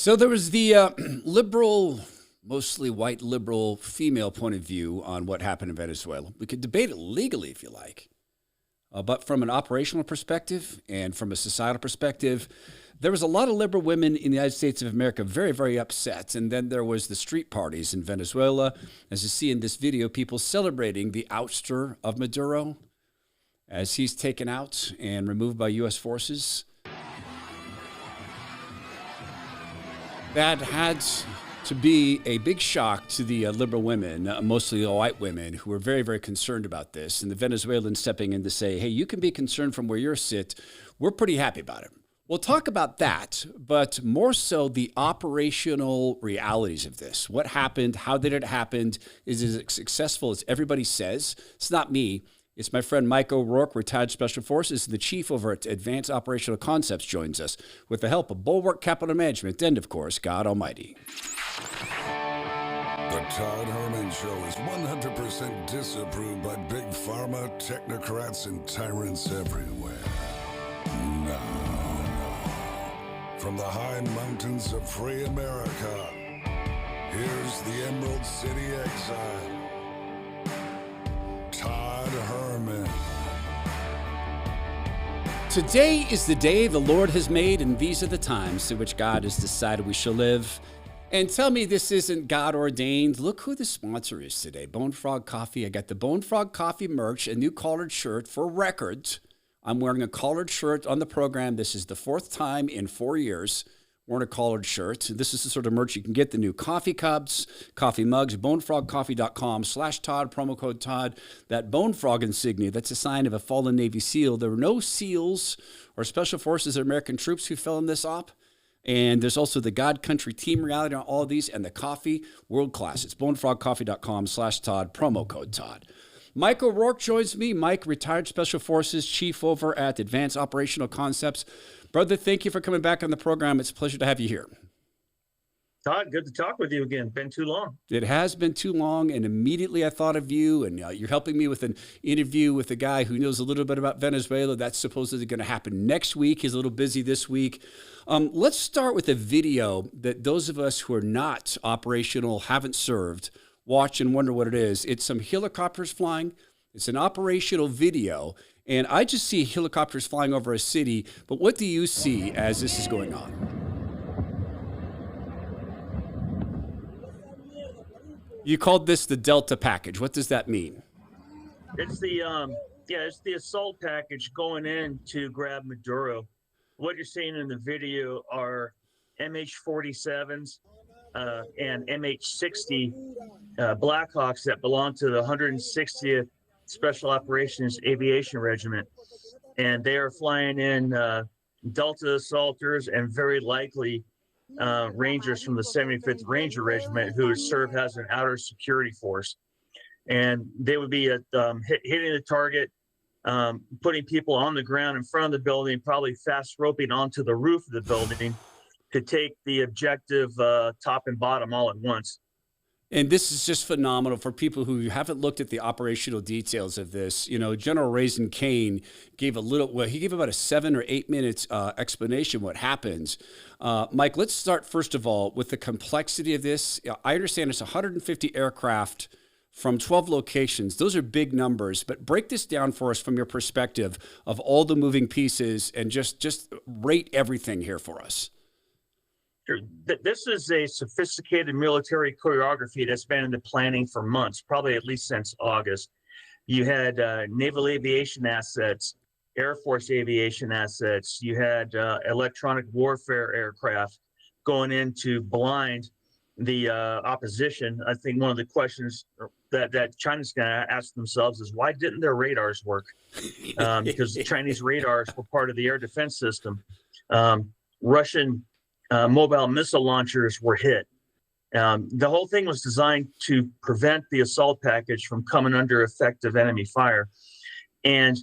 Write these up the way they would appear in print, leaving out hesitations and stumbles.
So there was the liberal, mostly white liberal female point of view on what happened in Venezuela. We could debate it legally if you like. But from an operational perspective and from a societal perspective, there was a lot of liberal women in the United States of America very, very upset. And then there was the street parties in Venezuela. As you see in this video, people celebrating the ouster of Maduro as he's taken out and removed by U.S. forces. That had to be a big shock to the liberal women, mostly the white women, who were very, very concerned about this. And the Venezuelans stepping in to say, hey, you can be concerned from where you sit. We're pretty happy about it. We'll talk about that, but more so the operational realities of this. What happened? How did it happen? Is it as successful as everybody says? It's not me. It's my friend Mike O'Rourke, retired Special Forces, the chief over at Advanced Operational Concepts, joins us with the help of Bulwark Capital Management and, of course, God Almighty. The Todd Herman Show is 100% disapproved by big pharma, technocrats, and tyrants everywhere. No. From the high mountains of free America, here's the Emerald City exile, Todd Herman. Today is the day the Lord has made, and these are the times in which God has decided we shall live. And tell me this isn't God ordained. Look who the sponsor is today, Bone Frog Coffee. I got the Bone Frog Coffee merch, a new collared shirt for records. I'm wearing a collared shirt on the program. This is the fourth time in 4 years wearing a collared shirt. This is the sort of merch you can get: the new coffee cups, coffee mugs, bonefrogcoffee.com/Todd, promo code Todd. That Bone Frog insignia, that's a sign of a fallen Navy SEAL. There were no SEALs or Special Forces or American troops who fell in this op. And there's also the God Country team reality on all of these, and the coffee, world class. It's bonefrogcoffee.com/Todd, promo code Todd. Mike O'Rourke joins me. Mike, retired Special Forces chief over at Advanced Operational Concepts. Brother, thank you for coming back on the program. It's a pleasure to have you here. Todd, good to talk with you again. Been too long. It has been too long, and immediately I thought of you, and you're helping me with an interview with a guy who knows a little bit about Venezuela. That's supposedly going to happen next week. He's a little busy this week. Let's start with a video that those of us who are not operational, haven't served, watch and wonder what it is. It's some helicopters flying. It's an operational video, and I just see helicopters flying over a city, but what do you see as this is going on? You called this the Delta package. What does that mean? It's the it's the assault package going in to grab Maduro. What you're seeing in the video are MH-47s and MH-60 Blackhawks that belong to the 160th Special Operations Aviation Regiment, and they are flying in Delta assaulters and very likely Rangers from the 75th Ranger Regiment, who serve as an outer security force. And they would be hitting the target, putting people on the ground in front of the building, probably fast roping onto the roof of the building to take the objective top and bottom all at once. And this is just phenomenal for people who haven't looked at the operational details of this. You know, General Raisin Kane gave he gave about a 7 or 8 minutes explanation what happens. Mike, let's start first of all with the complexity of this. I understand it's 150 aircraft from 12 locations. Those are big numbers, but break this down for us from your perspective of all the moving pieces and just rate everything here for us. This is a sophisticated military choreography that's been in the planning for months, probably at least since August. You had naval aviation assets, Air Force aviation assets. You had electronic warfare aircraft going in to blind the opposition. I think one of the questions that China's going to ask themselves is, why didn't their radars work? Because the Chinese radars were part of the air defense system. Russian mobile missile launchers were hit. The whole thing was designed to prevent the assault package from coming under effective enemy fire. And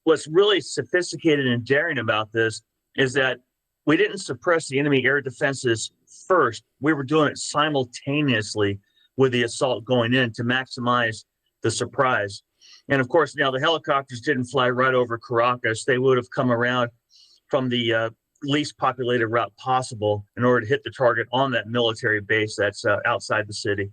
what's really sophisticated and daring about this is that we didn't suppress the enemy air defenses first. We were doing it simultaneously with the assault going in to maximize the surprise. And of course, now the helicopters didn't fly right over Caracas. They would have come around from the least populated route possible in order to hit the target on that military base that's outside the city.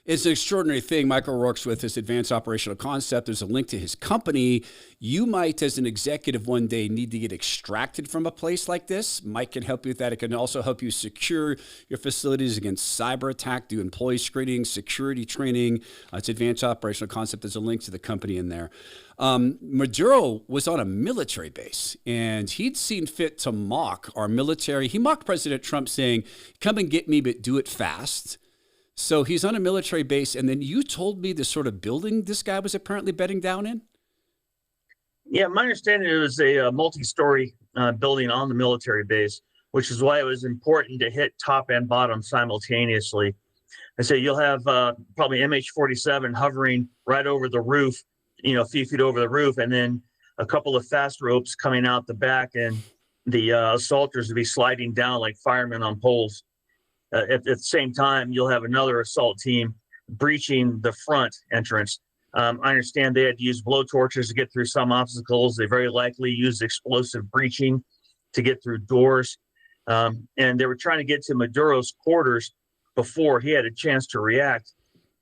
It's an extraordinary thing. Michael works with this advanced operational concept. There's a link to his company. You might, as an executive, one day need to get extracted from a place like this. Mike can help you with that. It can also help you secure your facilities against cyber attack, do employee screening, security training. It's advanced operational concept. There's a link to the company in there. Maduro was on a military base, and he'd seen fit to mock our military. He mocked President Trump, saying, "Come and get me, but do it fast." So he's on a military base, and then you told me the sort of building this guy was apparently bedding down in? Yeah, my understanding it was a multi-story building on the military base, which is why it was important to hit top and bottom simultaneously. I say you'll have probably MH-47 hovering right over the roof, a few feet over the roof, and then a couple of fast ropes coming out the back, and the assaulters will be sliding down like firemen on poles. At the same time, you'll have another assault team breaching the front entrance. I understand they had to use blow torches to get through some obstacles. They very likely used explosive breaching to get through doors. And they were trying to get to Maduro's quarters before he had a chance to react.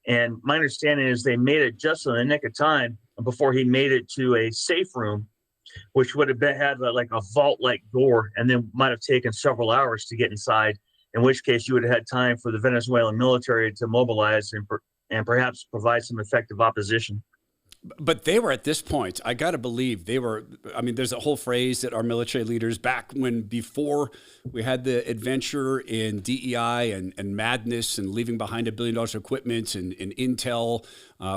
And my understanding is they made it just in the nick of time before he made it to a safe room, which would have had like a vault-like door, and then might have taken several hours to get inside. In which case you would have had time for the Venezuelan military to mobilize and perhaps provide some effective opposition. But they were at this point, I got to believe they were, there's a whole phrase that our military leaders back before we had the adventure in DEI and madness and leaving behind $1 billion of equipment and intel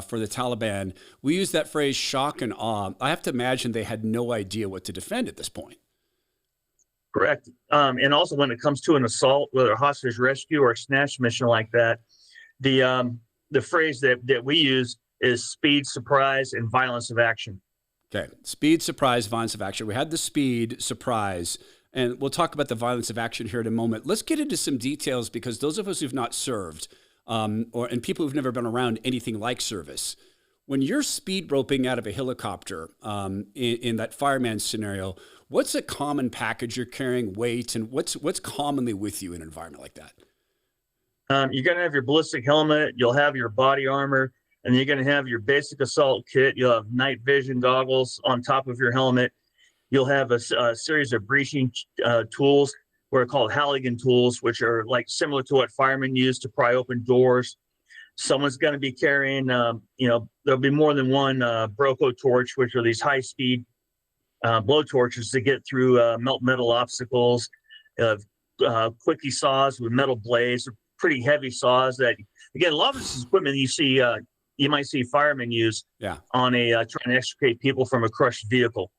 for the Taliban, we used that phrase shock and awe. I have to imagine they had no idea what to defend at this point. Correct. And also when it comes to an assault, whether a hostage rescue or a snatch mission like that, the phrase that we use is speed, surprise, and violence of action. Okay. Speed, surprise, violence of action. We had the speed, surprise, and we'll talk about the violence of action here in a moment. Let's get into some details, because those of us who've not served and people who've never been around anything like service, when you're speed roping out of a helicopter in that fireman scenario, what's a common package you're carrying, weight, and what's commonly with you in an environment like that? You're going to have your ballistic helmet, you'll have your body armor, and you're going to have your basic assault kit. You'll have night vision goggles on top of your helmet. You'll have a series of breaching tools, what are called Halligan tools, which are like similar to what firemen use to pry open doors. Someone's going to be carrying, there'll be more than one Broco torch, which are these high-speed blow torches to get through melt metal obstacles. Quickie saws with metal blades, pretty heavy saws that, again, a lot of this is equipment you might see firemen use on trying to extricate people from a crushed vehicle.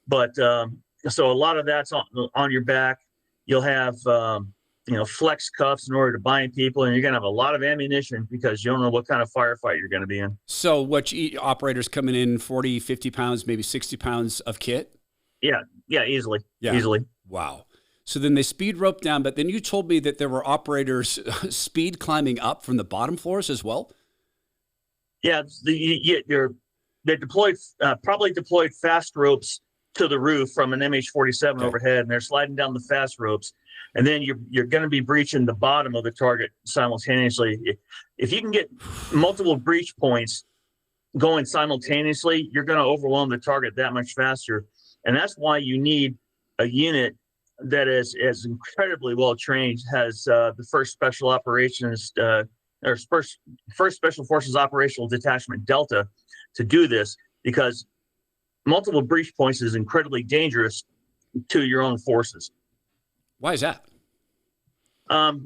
But so a lot of that's on your back. You'll have flex cuffs in order to bind people, and you're going to have a lot of ammunition because you don't know what kind of firefight you're going to be in. So what operators coming in 40, 50 pounds, maybe 60 pounds of kit? Yeah, easily. Easily. Wow. So then they speed rope down, but then you told me that there were operators speed climbing up from the bottom floors as well? Yeah, they probably deployed fast ropes to the roof from an MH-47 overhead, and they're sliding down the fast ropes. And then you're going to be breaching the bottom of the target simultaneously. If you can get multiple breach points going simultaneously, you're going to overwhelm the target that much faster. And that's why you need a unit that is incredibly well trained, has the first Special Operations or first Special Forces Operational Detachment Delta to do this, because multiple breach points is incredibly dangerous to your own forces. Why is that?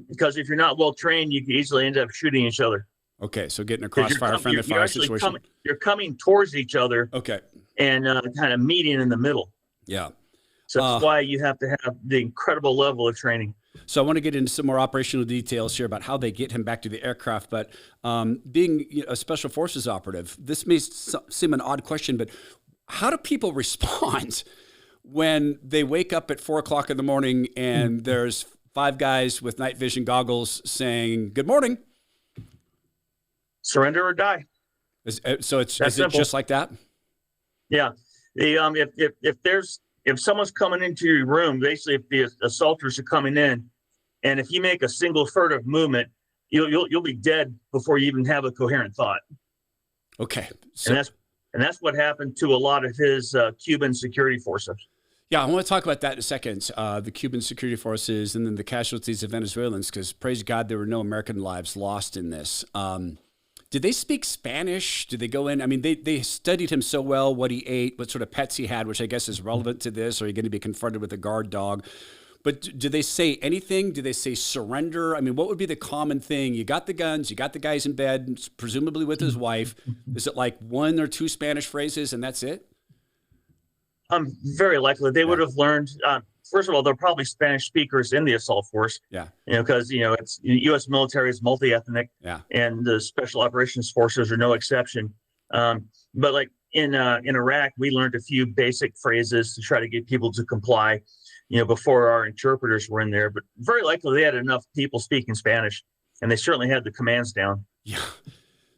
Because if you're not well trained, you can easily end up shooting each other. Okay, so getting a crossfire, friendly fire situation. You're coming towards each other. Okay. And kind of meeting in the middle. Yeah. So that's why you have to have the incredible level of training. So I want to get into some more operational details here about how they get him back to the aircraft. But being a Special Forces operative, this may seem an odd question, but how do people respond when they wake up at 4 o'clock in the morning and there's 5 guys with night vision goggles saying, "Good morning"? Surrender or die. Is it just like that? Yeah. If there's if someone's coming into your room, basically if the assaulters are coming in, and if you make a single furtive movement, you'll be dead before you even have a coherent thought. Okay. So, and that's what happened to a lot of his Cuban security forces. Yeah, I want to talk about that in a second. The Cuban security forces and then the casualties of Venezuelans, because praise God, there were no American lives lost in this. Did they speak Spanish? Did they go in? I mean, they studied him so well, what he ate, what sort of pets he had, which I guess is relevant to this. Or are you going to be confronted with a guard dog? But do they say anything? Do they say surrender? I mean, what would be the common thing? You got the guns, you got the guys in bed, presumably with his wife. Is it like one or two Spanish phrases and that's it? Very likely they would have learned. First of all, they're probably Spanish speakers in the assault force. Yeah. Because it's U.S. military is multi-ethnic. Yeah. And the special operations forces are no exception. But like in Iraq, we learned a few basic phrases to try to get people to comply. Before our interpreters were in there, but very likely they had enough people speaking Spanish, and they certainly had the commands down. Yeah.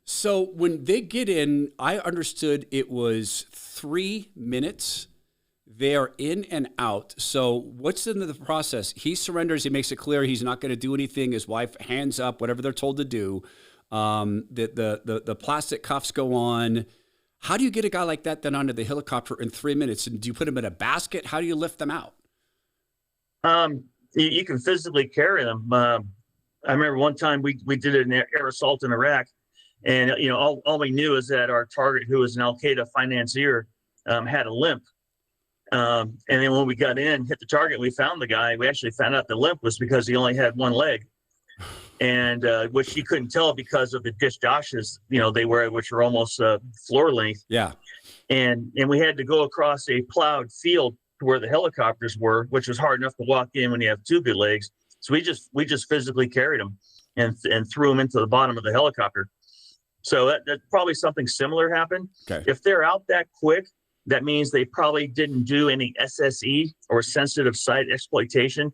So when they get in, I understood it was 3 minutes. They are in and out. So what's in the process? He surrenders. He makes it clear he's not going to do anything. His wife hands up, whatever they're told to do. The plastic cuffs go on. How do you get a guy like that then onto the helicopter in 3 minutes? And do you put him in a basket? How do you lift them out? You can physically carry them. I remember one time we did an air assault in Iraq, and all we knew is that our target, who was an Al Qaeda financier, had a limp. And then when we got in, hit the target, we found the guy. We actually found out the limp was because he only had one leg, and which you couldn't tell because of the dish dashes they wear, which are almost floor length. Yeah. And we had to go across a plowed field where the helicopters were, which was hard enough to walk in when you have two good legs. So we just physically carried them and threw them into the bottom of the helicopter. So that probably something similar happened. Okay. If they're out that quick, that means they probably didn't do any SSE or sensitive site exploitation,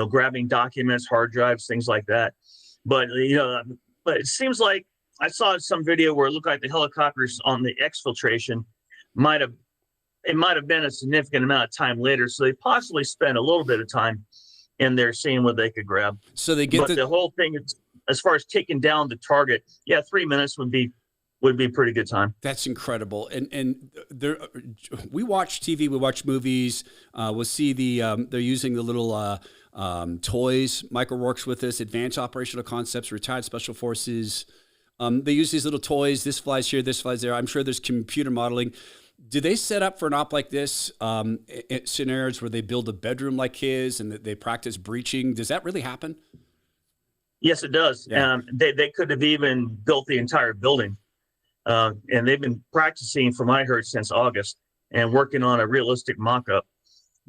grabbing documents, hard drives, things like that. But it seems like I saw some video where it looked like the helicopters on the exfiltration might have been a significant amount of time later, so they possibly spent a little bit of time in there seeing what they could grab. So they get the whole thing, as far as taking down the target, 3 minutes would be pretty good time. That's incredible. And there, we watch TV, we watch movies. We'll see they're using the little toys. Michael works with this, advanced operational concepts, retired special forces. They use these little toys. This flies here, this flies there. I'm sure there's computer modeling. Do they set up for an op like this scenarios where they build a bedroom like his and they practice breaching? Does that really happen? Yes, it does. Yeah. They could have even built the entire building. And they've been practicing, from what I heard, since August and working on a realistic mock-up.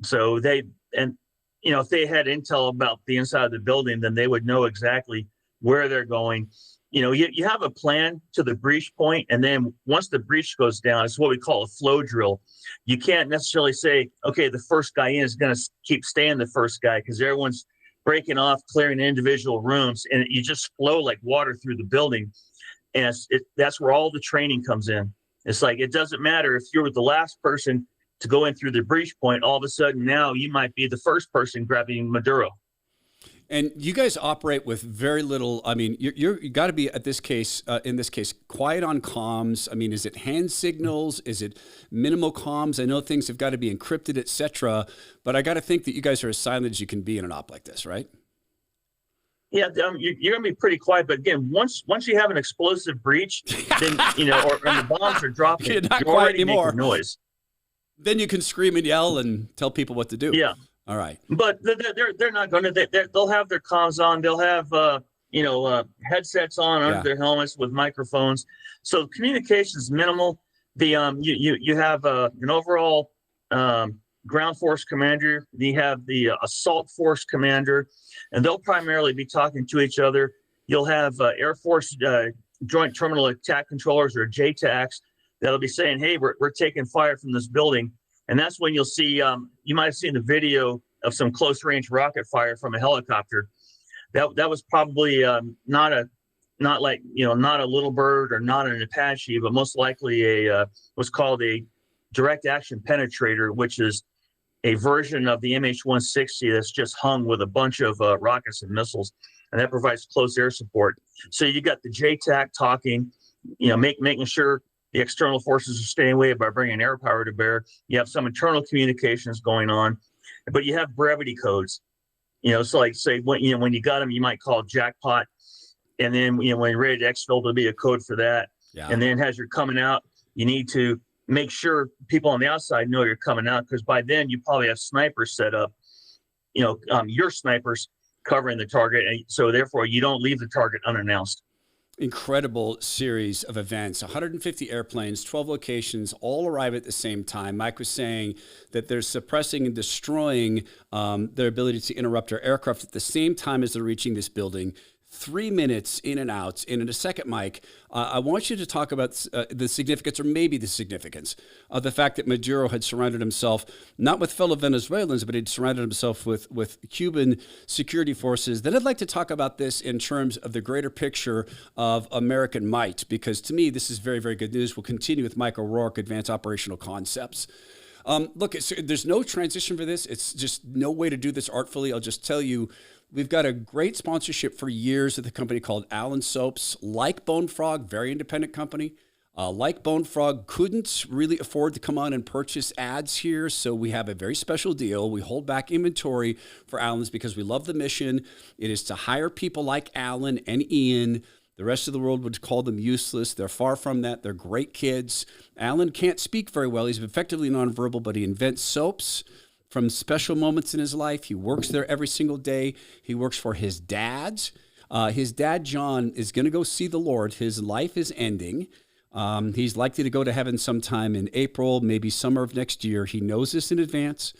So if they had intel about the inside of the building, then they would know exactly where they're going. You have a plan to the breach point, and then once the breach goes down, it's what we call a flow drill. You can't necessarily say, okay, the first guy in is going to keep staying the first guy, because everyone's breaking off, clearing individual rooms, and you just flow like water through the building. And that's where all the training comes in. It's like, it doesn't matter if you're the last person to go in through the breach point, all of a sudden now you might be the first person grabbing Maduro. And you guys operate with very little. I mean, you got to be in this case, quiet on comms. I mean, is it hand signals? Is it minimal comms? I know things have got to be encrypted, etc. But I got to think that you guys are as silent as you can be in an op like this, right? Yeah, you're going to be pretty quiet. But again, once you have an explosive breach, then and the bombs are dropping, you're not you're quiet already anymore. making noise. Then you can scream and yell and tell people what to do. Yeah. All right. But they're not going to. They'll have their comms on. They'll have headsets on under their helmets with microphones. So communication is minimal. You have an overall ground force commander. You have the assault force commander, and they'll primarily be talking to each other. You'll have Air Force Joint Terminal Attack Controllers, or JTACs, that'll be saying, "Hey, we're taking fire from this building." And that's when you'll see, you might have seen the video of some close range rocket fire from a helicopter. That was probably not a Little Bird or not an Apache, but most likely what's called a direct action penetrator, which is a version of the MH-160 that's just hung with a bunch of rockets and missiles, and that provides close air support. So you got the JTAC talking, making sure the external forces are staying away by bringing air power to bear. You have some internal communications going on, but you have brevity codes. So like say when you got them, you might call jackpot, and then when you're ready to exfil, there'll be a code for that. Yeah. And then as you're coming out, you need to make sure people on the outside know you're coming out, because by then you probably have snipers set up, your snipers covering the target, and so therefore you don't leave the target unannounced. Incredible series of events, 150 airplanes, 12 locations, all arrive at the same time. Mike was saying that they're suppressing and destroying their ability to interrupt our aircraft at the same time as they're reaching this building. 3 minutes in and out. And in a second, Mike, I want you to talk about the significance, or maybe the significance, of the fact that Maduro had surrounded himself, not with fellow Venezuelans, but he'd surrounded himself with Cuban security forces. Then I'd like to talk about this in terms of the greater picture of American might, because to me, this is very, very good news. We'll continue with Mike O'Rourke, Advanced Operational Concepts. Look, there's no transition for this. It's just no way to do this artfully. I'll just tell you, we've got a great sponsorship for years with a company called Allen Soaps. Like Bone Frog, very independent company. Like Bone Frog, couldn't really afford to come on and purchase ads here, so we have a very special deal. We hold back inventory for Allen's because we love the mission. It is to hire people like Allen and Ian. The rest of the world would call them useless. They're far from that. They're great kids. Allen can't speak very well. He's effectively nonverbal, but he invents soaps from special moments in his life. He works there every single day. He works for his dad. His dad, John, is going to go see the Lord. His life is ending. He's likely to go to heaven sometime in April, maybe summer of next year. He knows this in advance.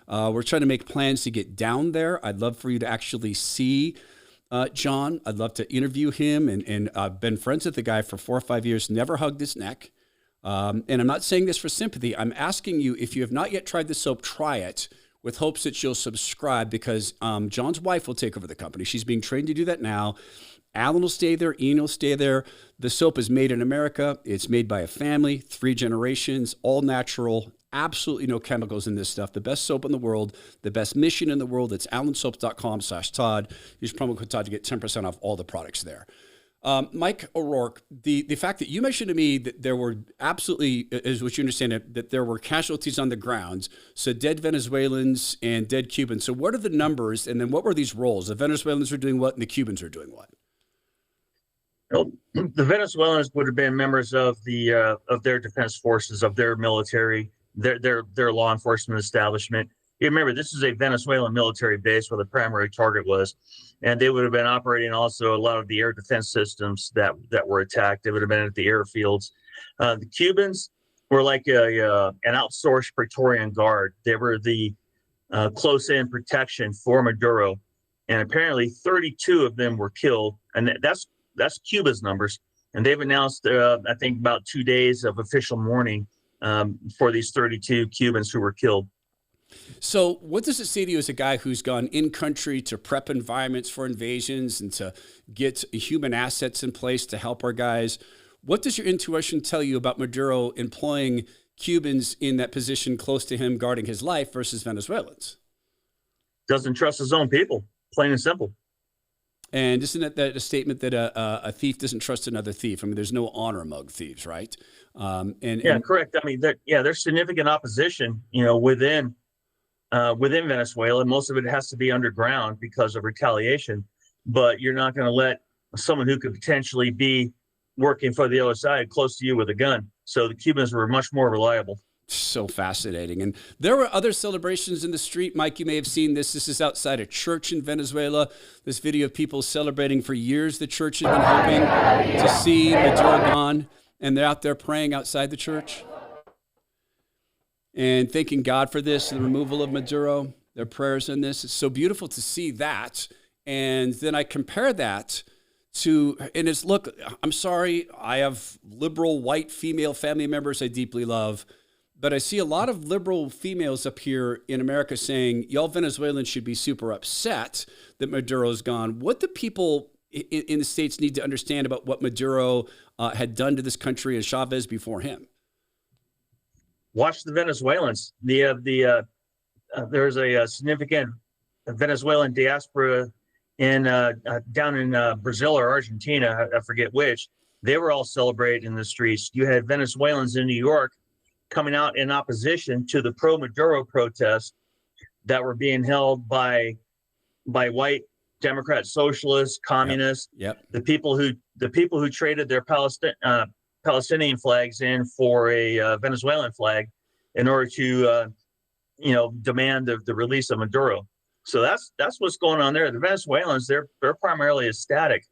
We're trying to make plans to get down there. I'd love for you to actually see John. I'd love to interview him. And I've been friends with the guy for 4 or 5 years, never hugged his neck. And I'm not saying this for sympathy. I'm asking you, if you have not yet tried the soap, try it with hopes that you'll subscribe, because John's wife will take over the company. She's being trained to do that now. Alan will stay there. Ian will stay there. The soap is made in America. It's made by a family, 3 generations, all natural, absolutely no chemicals in this stuff. The best soap in the world, the best mission in the world. It's allensoaps.com/Todd. Use promo code Todd to get 10% off all the products there. Mike O'Rourke, the fact that you mentioned to me that there were absolutely, as what you understand it, that there were casualties on the ground, so dead Venezuelans and dead Cubans. So what are the numbers, and then what were these roles? The Venezuelans are doing what, and the Cubans are doing what? Well, the Venezuelans would have been members of their defense forces, of their military, their law enforcement establishment. You remember, this is a Venezuelan military base where the primary target was, and they would have been operating also a lot of the air defense systems that were attacked. They would have been at the airfields. The Cubans were like an outsourced Praetorian Guard. They were the close-in protection for Maduro, and apparently 32 of them were killed, and that's Cuba's numbers. And they've announced, I think, about 2 days of official mourning for these 32 Cubans who were killed. So what does it say to you as a guy who's gone in country to prep environments for invasions and to get human assets in place to help our guys? What does your intuition tell you about Maduro employing Cubans in that position close to him guarding his life versus Venezuelans? Doesn't trust his own people, plain and simple. And isn't that a statement that a thief doesn't trust another thief? I mean, there's no honor among thieves, right? Correct. I mean, there's significant opposition, within Venezuela. Most of it has to be underground because of retaliation, but you're not going to let someone who could potentially be working for the other side close to you with a gun. So the Cubans were much more reliable. So fascinating. And there were other celebrations in the street. Mike, you may have seen this. This is outside a church in Venezuela. This video of people celebrating for years. The church has been hoping to see Maduro gone, and they're out there praying outside the church and thanking God for this, the removal of Maduro, their prayers in this. It's so beautiful to see that. And then I compare that to, and it's, look, I'm sorry, I have liberal white female family members I deeply love, but I see a lot of liberal females up here in America saying, y'all Venezuelans should be super upset that Maduro's gone. What do people in the States need to understand about what Maduro had done to this country and Chavez before him? Watch the Venezuelans. The there's a significant Venezuelan diaspora in down in Brazil or Argentina, I forget which. They were all celebrating in the streets. You had Venezuelans in New York coming out in opposition to the pro-Maduro protests that were being held by white Democrat socialists, communists, Yep. the people who traded their Palestinian flags in for a Venezuelan flag in order to demand the release of Maduro. So that's what's going on there. The Venezuelans, they're primarily ecstatic.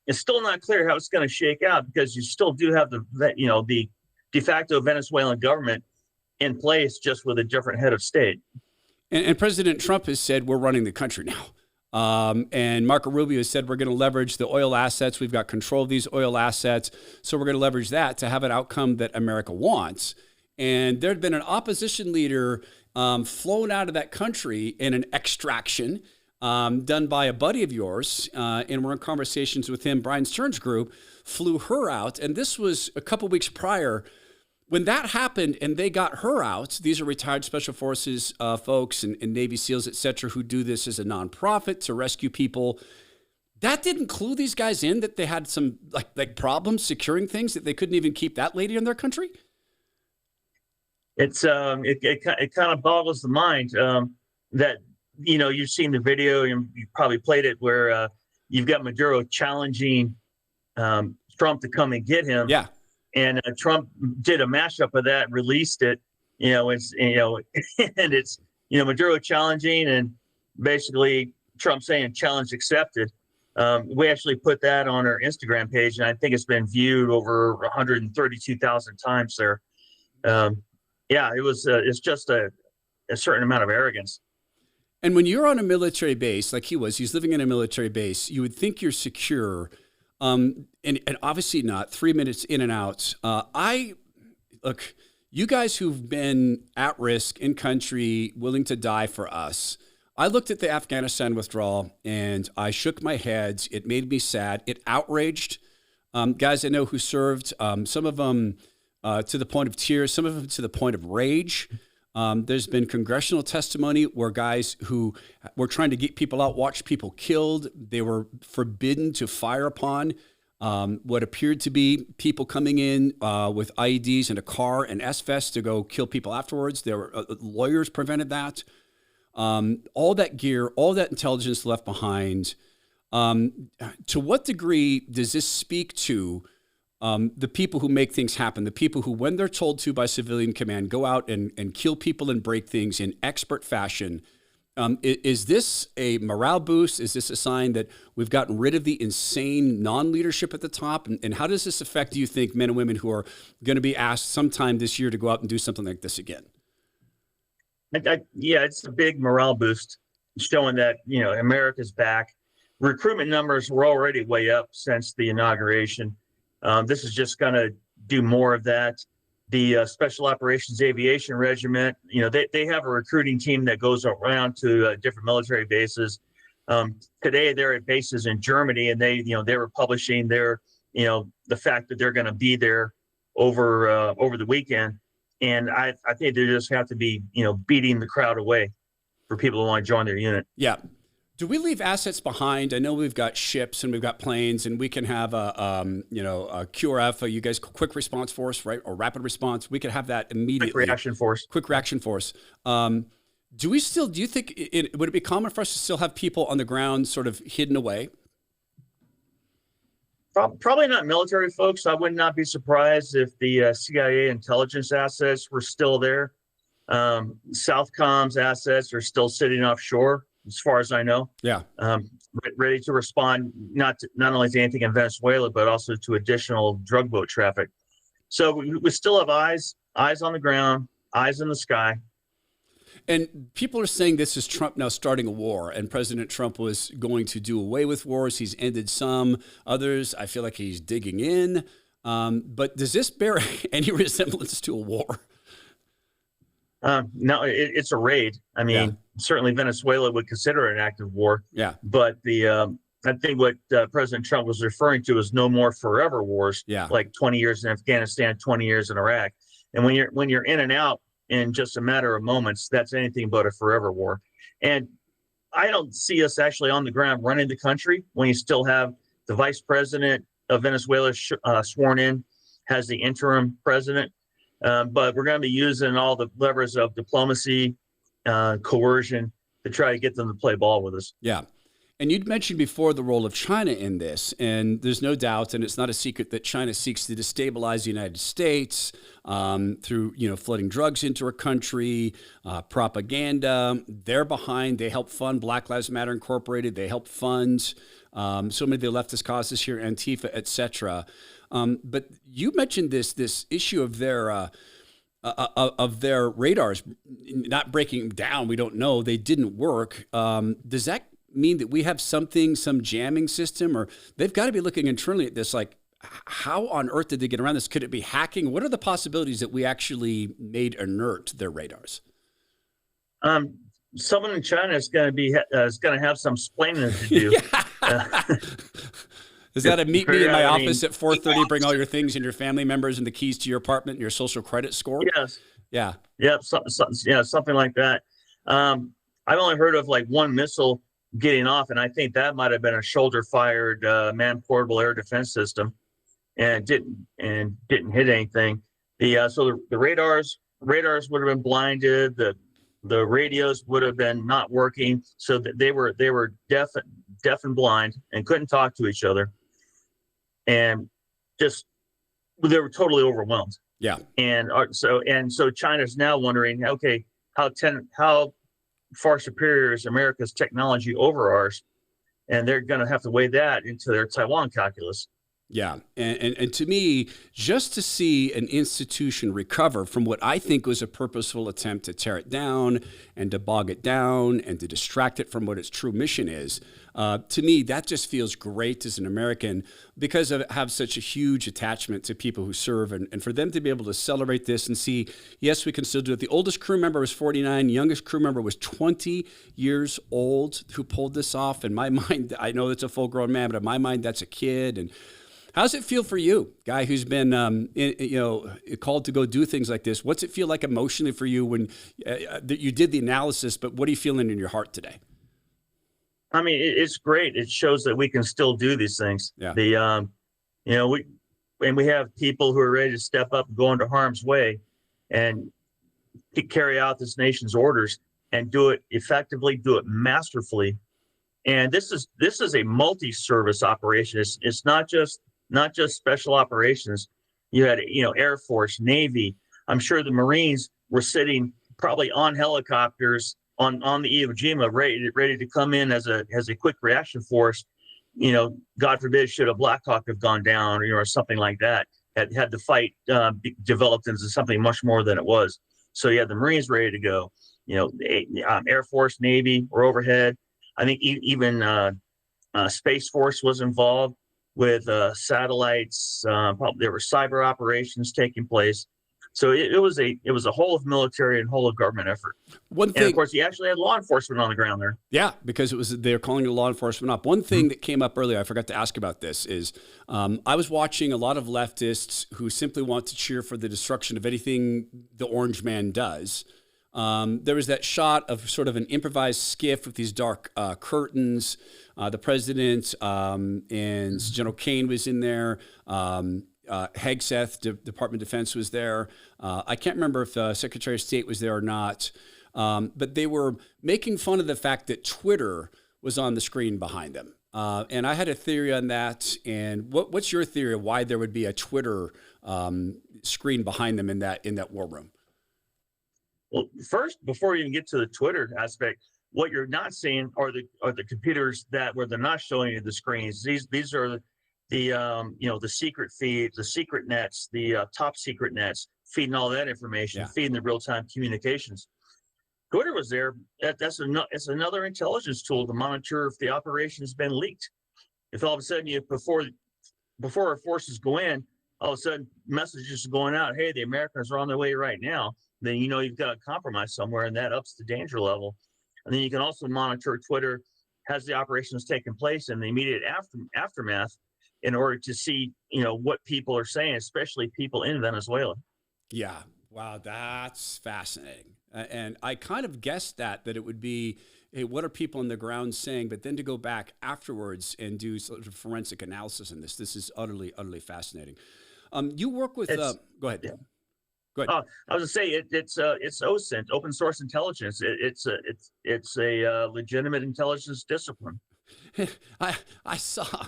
It's still not clear how it's going to shake out because you still do have the de facto Venezuelan government in place, just with a different head of state. And President Trump has said we're running the country now. And Marco Rubio has said we're going to leverage the oil assets. We've got control of these oil assets. So we're going to leverage that to have an outcome that America wants. And there had been an opposition leader flown out of that country in an extraction done by a buddy of yours. And we're in conversations with him. Brian Stern's group flew her out. And this was a couple weeks prior. When that happened and they got her out, these are retired Special Forces folks and Navy SEALs, et cetera, who do this as a nonprofit to rescue people. That didn't clue these guys in that they had some like problems securing things, that they couldn't even keep that lady in their country? It kind of boggles the mind that, you've seen the video and you probably played it where you've got Maduro challenging Trump to come and get him. Yeah. And Trump did a mashup of that, released it, and it's Maduro challenging and basically Trump saying challenge accepted. We actually put that on our Instagram page, and I think it's been viewed over 132,000 times there. It's just a certain amount of arrogance. And when you're on a military base, like he's living in a military base, you would think you're secure. And obviously not. 3 minutes in and out. Look, you guys who've been at risk in country, willing to die for us. I looked at the Afghanistan withdrawal and I shook my head. It made me sad. It outraged guys I know who served. Some of them to the point of tears. Some of them to the point of rage. There's been congressional testimony where guys who were trying to get people out watched people killed. They were forbidden to fire upon what appeared to be people coming in with IEDs in a car and SVEST to go kill people afterwards. There were lawyers prevented that. All that gear, all that intelligence left behind. To what degree does this speak to the people who make things happen, the people who, when they're told to by civilian command, go out and kill people and break things in expert fashion? Is this a morale boost? Is this a sign that we've gotten rid of the insane non-leadership at the top? And how does this affect, do you think, men and women who are going to be asked sometime this year to go out and do something like this again? It's a big morale boost, showing that, America's back. Recruitment numbers were already way up since the inauguration. This is just going to do more of that. The Special Operations Aviation Regiment, they have a recruiting team that goes around to different military bases. Today, they're at bases in Germany, and they were publishing their, the fact that they're going to be there over the weekend. And I think they just have to be, beating the crowd away for people who want to join their unit. Yeah. Do we leave assets behind? I know we've got ships and we've got planes, and we can have a QRF, you guys, quick response force, right? Or rapid response. We could have that immediately. Quick reaction force. Quick reaction force. Do you think, would it be common for us to still have people on the ground sort of hidden away? Probably not military folks. I would not be surprised if the CIA intelligence assets were still there. Southcom's assets are still sitting offshore, as far as I know. Yeah. Ready to respond not only to anything in Venezuela, but also to additional drug boat traffic. So we still have eyes on the ground, eyes in the sky. And people are saying this is Trump now starting a war, and President Trump was going to do away with wars. He's ended some. Others, I feel like he's digging in. But does this bear any resemblance to a war? No, it's a raid. I mean, certainly Venezuela would consider it an active war. Yeah. But I think what President Trump was referring to is no more forever wars. Yeah. Like 20 years in Afghanistan, 20 years in Iraq. And when you're in and out, in just a matter of moments, that's anything but a forever war. And I don't see us actually on the ground running the country when you still have the vice president of Venezuela sworn in, has the interim president. But we're going to be using all the levers of diplomacy, coercion to try to get them to play ball with us. Yeah. And you'd mentioned before the role of China in this, and there's no doubt, and it's not a secret that China seeks to destabilize the United States through, flooding drugs into our country, propaganda. They're behind. They help fund Black Lives Matter Incorporated. They help fund so many of the leftist causes here, Antifa, et cetera. But you mentioned this issue of their radars not breaking down. We don't know. They didn't work. Does that mean that we have some jamming system, or they've got to be looking internally at this, like, how on earth did they get around this? Could it be hacking? What are the possibilities that we actually made inert their radars? Someone in China is going to have some explaining to do. Is that a meet me in my office at 4:30? Bring all your things and your family members and the keys to your apartment and your social credit score. Yes. Yeah. Yep. Something like that. I've only heard of like one missile getting off, and I think that might have been a shoulder-fired man-portable air defense system, and didn't hit anything. So the radars would have been blinded. The radios would have been not working, so that they were deaf and blind and couldn't talk to each other, and just they were totally overwhelmed. Yeah. And so China's now wondering, okay, how far superior is America's technology over ours, and they're going to have to weigh that into their Taiwan calculus. Yeah. And to me, just to see an institution recover from what I think was a purposeful attempt to tear it down and to bog it down and to distract it from what its true mission is, to me, that just feels great as an American, because I have such a huge attachment to people who serve, and for them to be able to celebrate this and see, yes, we can still do it. The oldest crew member was 49, youngest crew member was 20 years old who pulled this off. In my mind, I know it's a full-grown man, but in my mind, that's a kid. And how's it feel for you, guy who's been, called to go do things like this? What's it feel like emotionally for you when you did the analysis, but what are you feeling in your heart today? I mean, it's great. It shows that we can still do these things. Yeah. We have people who are ready to step up and go into harm's way and to carry out this nation's orders and do it effectively, do it masterfully. And this is a multi-service operation. It's not just special operations. You had, Air Force, Navy. I'm sure the Marines were sitting probably on helicopters on the Iwo Jima, ready to come in as a quick reaction force. God forbid, should a Black Hawk have gone down, or something like that, had the fight developed into something much more than it was. So you had the Marines ready to go. Air Force, Navy were overhead. I think even Space Force was involved with satellites. There were cyber operations taking place. So it was a whole of military and whole of government effort. And of course, you actually had law enforcement on the ground there. Yeah, because they're calling it law enforcement up. One thing that came up earlier, I forgot to ask about this, is I was watching a lot of leftists who simply want to cheer for the destruction of anything the Orange Man does. There was that shot of sort of an improvised skiff with these dark curtains. The president and General Kane was in there. Hegseth, Department of Defense, was there. I can't remember if Secretary of State was there or not. But they were making fun of the fact that Twitter was on the screen behind them. And I had a theory on that. And what's your theory of why there would be a Twitter screen behind them in that war room? Well, first, before you even get to the Twitter aspect, what you're not seeing are the computers where they're not showing you the screens. These are the secret feeds, the secret nets, the top secret nets, feeding all that information, feeding the real-time communications. Twitter was there. It's another intelligence tool to monitor if the operation's been leaked. If all of a sudden before our forces go in, all of a sudden messages are going out, hey, the Americans are on their way right now, then you've got a compromise somewhere, and that ups the danger level. And then you can also monitor Twitter as the operation is taking place in the immediate aftermath, in order to see what people are saying, especially people in Venezuela. Yeah. Wow, that's fascinating. And I kind of guessed that it would be, hey, what are people on the ground saying? But then to go back afterwards and do sort of forensic analysis in this is utterly, utterly fascinating. You work with, It's go ahead. yeah. Go ahead. I was gonna say it's OSINT, open source intelligence. It's a legitimate intelligence discipline. I saw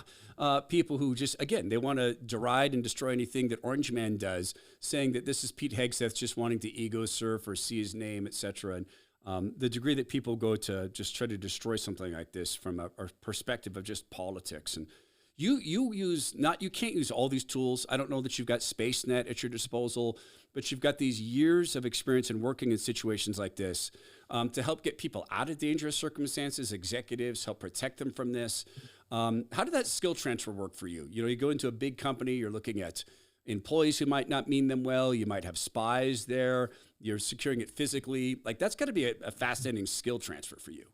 people who just, again, they want to deride and destroy anything that Orange Man does, saying that this is Pete Hegseth just wanting to ego surf or see his name, etc. And the degree that people go to just try to destroy something like this from a perspective of just politics. And you use you can't use all these tools. I don't know that you've got SpaceNet at your disposal, but you've got these years of experience in working in situations like this to help get people out of dangerous circumstances, executives, help protect them from this. How did that skill transfer work for you? You know, you go into a big company, you're looking at employees who might not mean them well. You might have spies there. You're securing it physically. Like, that's got to be a fascinating skill transfer for you.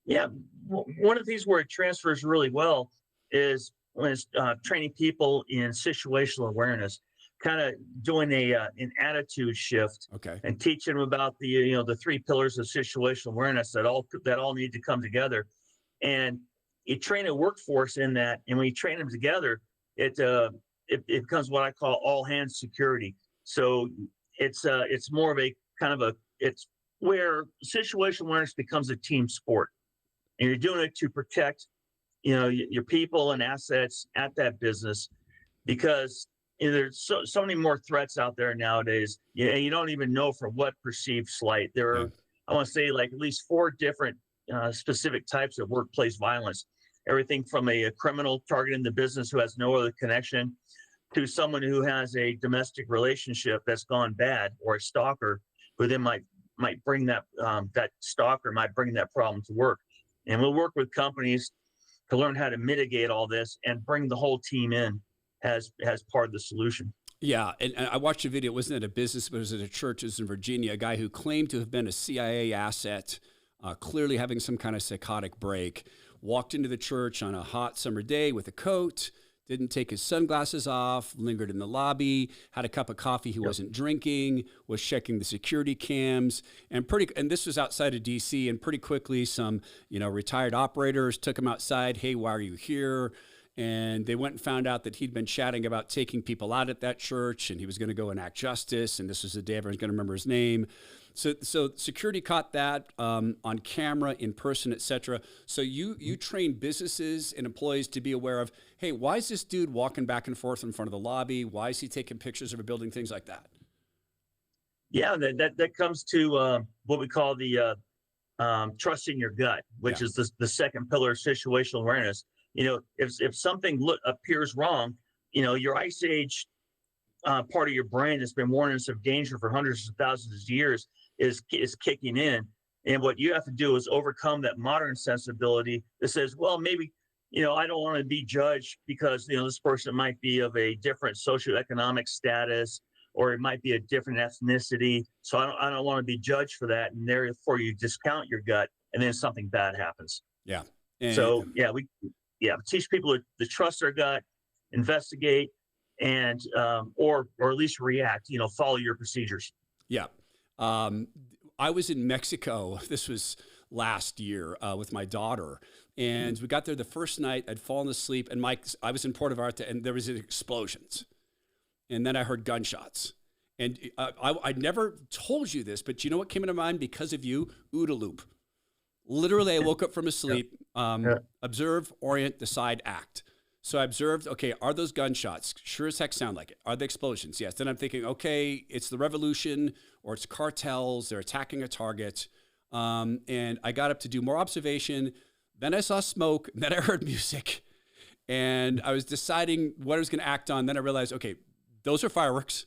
Yeah, one of the things where it transfers really well is when it's training people in situational awareness, kind of doing an attitude shift, Okay. and teaching them about the three pillars of situational awareness that all need to come together. And you train a workforce in that, and when you train them together, it becomes what I call all hands security. So it's more of it's where situational awareness becomes a team sport, and you're doing it to protect your people and assets at that business, because there's so many more threats out there nowadays. You don't even know for what perceived slight. There are, I want to say, like at least 4 different specific types of workplace violence. Everything from a criminal targeting the business who has no other connection, to someone who has a domestic relationship that's gone bad, or a stalker who then might bring that stalker might bring that problem to work. And we'll work with companies to learn how to mitigate all this and bring the whole team in as part of the solution. Yeah, and I watched a video. It wasn't at a business, but it was at a church. It was in Virginia. A guy who claimed to have been a CIA asset, clearly having some kind of psychotic break, walked into the church on a hot summer day with a coat, didn't take his sunglasses off, lingered in the lobby, had a cup of coffee he wasn't drinking, was checking the security cams, and this was outside of DC, and pretty quickly some, retired operators took him outside. Hey, why are you here? And they went and found out that he'd been chatting about taking people out at that church, and he was going to go enact justice, and this was the day everyone's going to remember his name. So security caught that on camera, in person, et cetera. So you train businesses and employees to be aware of, hey, why is this dude walking back and forth in front of the lobby? Why is he taking pictures of a building? Things like that. Yeah, that comes to what we call the trusting your gut, which is the second pillar of situational awareness. If something appears wrong, your ice age part of your brain that's been warning us of danger for hundreds of thousands of years is kicking in. And what you have to do is overcome that modern sensibility that says, well, maybe, I don't want to be judged because, this person might be of a different socioeconomic status, or it might be a different ethnicity. So I don't want to be judged for that. And therefore you discount your gut, and then something bad happens. Yeah. We teach people to trust their gut, investigate, and or at least react. Follow your procedures. Yeah. I was in Mexico. This was last year with my daughter, and we got there the first night. I'd fallen asleep, and I was in Puerto Vallarta, and there was explosions, and then I heard gunshots. And I never told you this, but you know what came into mind because of you? OODA loop. Literally, I woke up from a sleep. Observe, orient, decide, act. So I observed, okay, are those gunshots? Sure as heck sound like it. Are they explosions? Yes. Then I'm thinking, okay, it's the revolution, or it's cartels. They're attacking a target. And I got up to do more observation. Then I saw smoke. Then I heard music. And I was deciding what I was going to act on. Then I realized, okay, those are fireworks.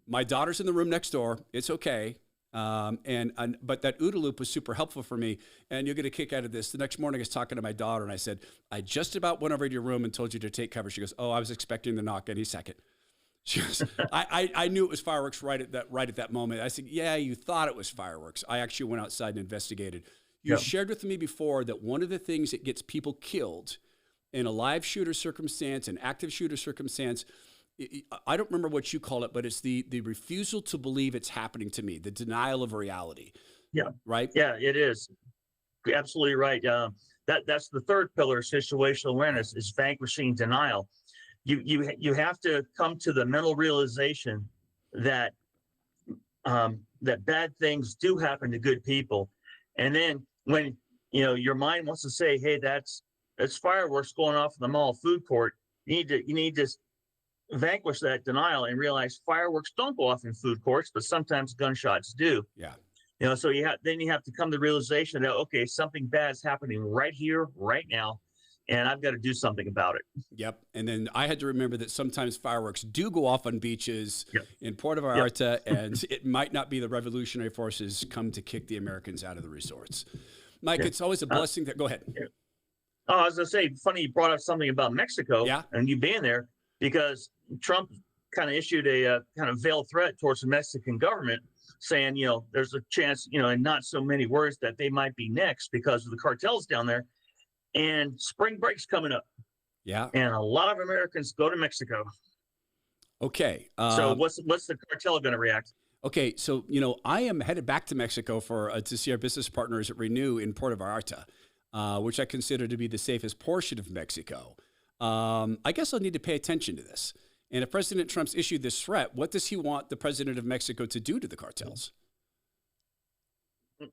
My daughter's in the room next door. It's okay. But that OODA loop was super helpful for me, and you'll get a kick out of this. The next morning I was talking to my daughter, and I said, I just about went over to your room and told you to take cover. She goes, oh, I was expecting the knock any second. She goes, I knew it was fireworks right at that moment. I said, yeah, you thought it was fireworks. I actually went outside and investigated. You shared with me before that one of the things that gets people killed in a live shooter circumstance, an active shooter circumstance, I don't remember what you call it, but it's the refusal to believe it's happening to me, the denial of reality. Yeah. Right? Yeah, it is. You're absolutely right. That's the third pillar of situational awareness, is vanquishing denial. You have to come to the mental realization that that bad things do happen to good people. And then when your mind wants to say, hey, that's fireworks going off in the mall food court, you need to vanquish that denial and realize fireworks don't go off in food courts, but sometimes gunshots do. Yeah. So you have to come to the realization that, okay, something bad is happening right here, right now, and I've got to do something about it. Yep. And then I had to remember that sometimes fireworks do go off on beaches in Puerto Vallarta, and it might not be the revolutionary forces come to kick the Americans out of the resorts. Mike, it's always a blessing that. Go ahead. Oh, I was going to say, funny you brought up something about Mexico and you being there, because Trump kind of issued a kind of veiled threat towards the Mexican government, saying, there's a chance, and not so many words, that they might be next because of the cartels down there. And spring break's coming up. Yeah. And a lot of Americans go to Mexico. Okay. So what's the cartel going to react? Okay. So, I am headed back to Mexico to see our business partners at Renew in Puerto Vallarta, which I consider to be the safest portion of Mexico. I guess I'll need to pay attention to this. And if President Trump's issued this threat, what does he want the president of Mexico to do to the cartels?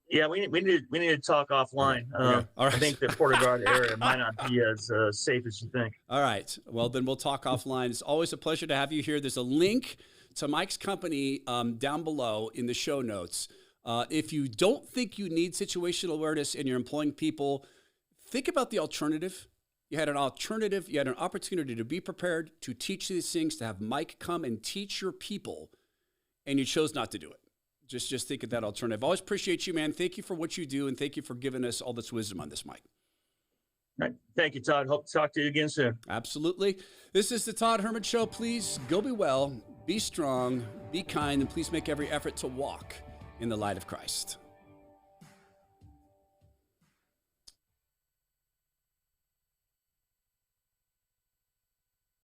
Yeah, we need to talk offline. Okay. All right. I think the Puerto Vallarta area might not be as safe as you think. All right. Well, then we'll talk offline. It's always a pleasure to have you here. There's a link to Mike's company down below in the show notes. If you don't think you need situational awareness and you're employing people, think about the alternative. You had an alternative. You had an opportunity to be prepared, to teach these things, to have Mike come and teach your people, and you chose not to do it. Just think of that alternative. I always appreciate you, man. Thank you for what you do, and thank you for giving us all this wisdom on this, Mike. All right. Thank you, Todd. Hope to talk to you again soon. Absolutely. This is the Todd Herman Show. Please go be well, be strong, be kind, and please make every effort to walk in the light of Christ.